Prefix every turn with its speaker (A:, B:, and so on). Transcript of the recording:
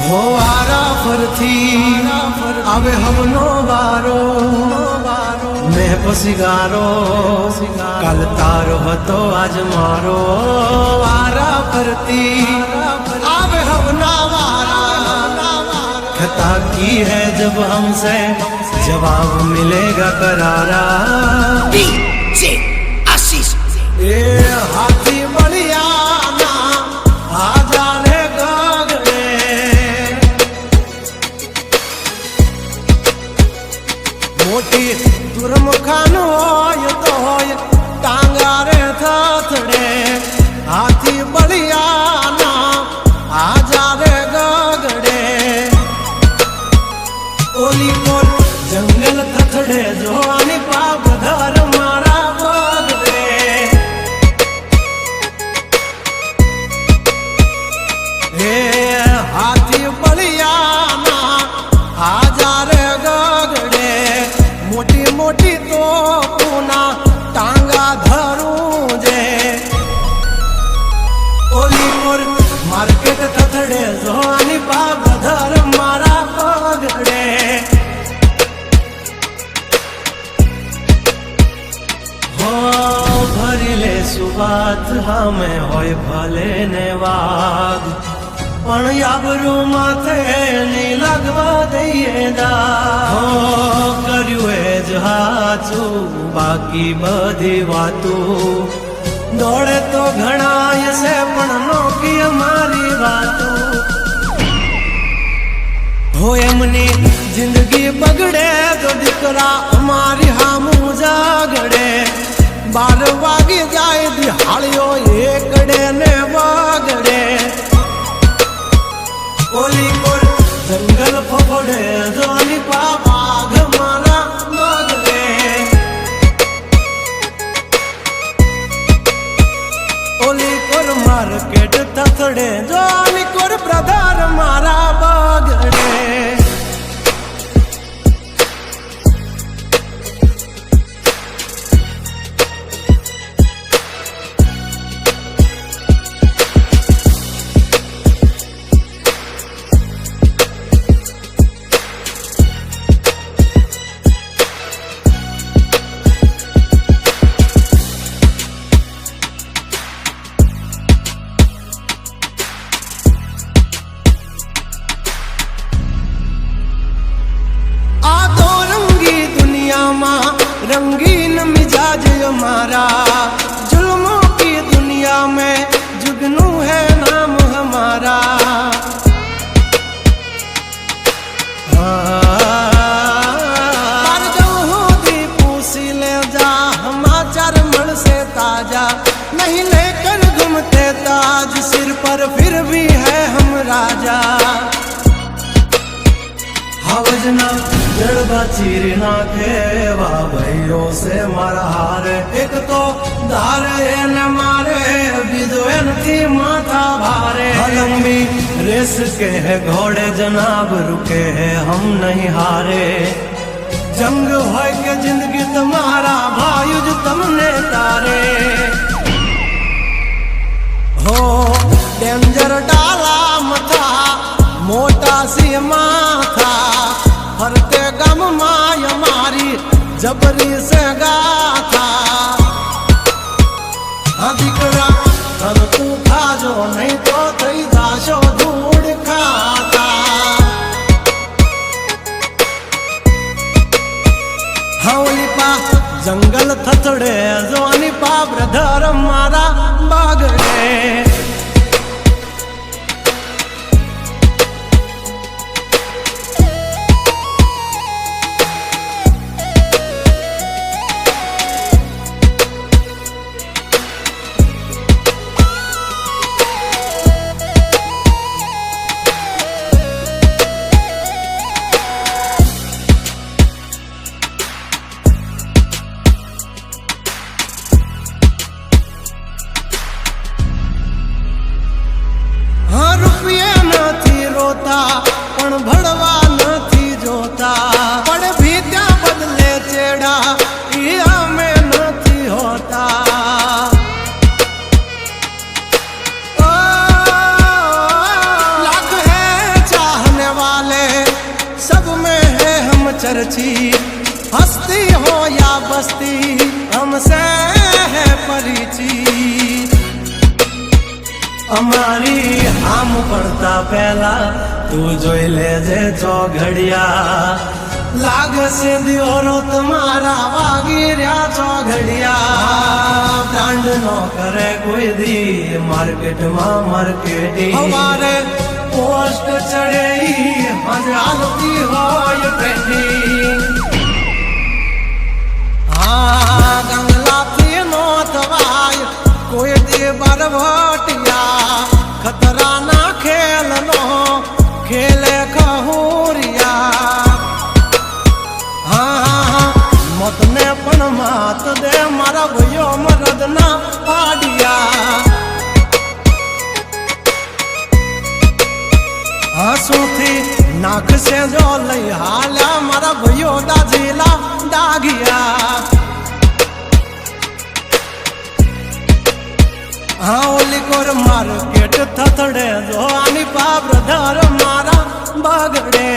A: हो वारा फरथी आवे हमनो वारो मैं पसिगारो कल तारो हतो आज मारो वारा फरती आवे हमना वारा खता की है जब हमसे जवाब मिलेगा करारा
B: आशीष
A: ए हाथी बढ़िया ना आजा रे गगड़े मोटी दुर्मुखान होय तो होय टांगा रे थथड़े हाथी बढ़िया ना आजा रे गगड़े ओली कोल जंगल थथड़े जो आनी पाप धर मारा बगड़े हे हाथी बढ़िया ना आजा रे गगड़े मोटी मोटी तो पूना टांगा धरूं जे ओली मोर मार्केट थथड़े जो आनी पाप धर मारा बगड़े भरिले सुबात हमें होय भले ने वाग पण याबरू माथे नी लगवा दઈએ दा કર્યું એ જ હાચું બાકી બધી વાતું દોડે તો ઘણાય છે પણ નોકી અમારી વાતું हो एमनी जिंदगी बगड़े तो दिकरा हमारी हामू जागड़े 12 वागी जाए दिहाड़ियो एकड़े ने वागड़े ओली कोर जंगल फफड़े जोनी पापा घमारा मगड़े ओली कोर मार्केट थथड़े जोनी कोर ब्रदर मारा बगड़े रंगीन मिजाज हमारा जुल्मों की दुनिया में जुगनू है नाम हमारा पूसी ले जा हमाचार मल से ताजा नहीं लेकर घूमते ताज सिर पर फिर भी है हम राजा हवजना जड़बा चीर नाखे वाह भाइयों से मारा हार एक तो धारे न मारे विदोन थी माथा भारे लंबी रेस के है घोड़े जनाब रुके हैं हम नहीं हारे जंग हो के जिंदगी तुम्हारा भायुज तुमने तारे हो डेंजर डाला मथा मोटा सी माथा फरते गम माय मारी जबरी से गाथा अधिकरा तब तू खा जो नहीं तो थई दाशो धूड़ खाता हौली पा जंगल थथड़े जोनी पा ब्रदर मारा बागड़े पण भड़वा नहीं जोता पण भी त्या बदले चेड़ा इया में नहीं होता लाख है चाह चर्चित हस्ती हो या बस्ती हमसे है परिचित અમારી આમ પડતા પહેલા તું જોઈ લેજે ચોઘડિયા લાગશે દિયોરો તમારા વાગી રહ્યા ચોઘડિયા બ્રાન્ડ નો કરે કોઈ દી માર્કેટમાં માર્કેટિંગ અમારે પોસ્ટ ચડે હાલતી હોય ટ્રેન્ડિંગ ગંગલાથી નો થવાય કોઈ દી બરવટિયા खतरा ना खेल नो खेले कहूरिया हाँ मत ने पण मात दे मारा भयो मरद ना पाडिया हंसू थी नाक से जो लई हाल्या मारा भयो दाजीला दागिया हाँ ओली कोर मार्केट थथड़े जो आनी पा ब्रदर मारा बगड़े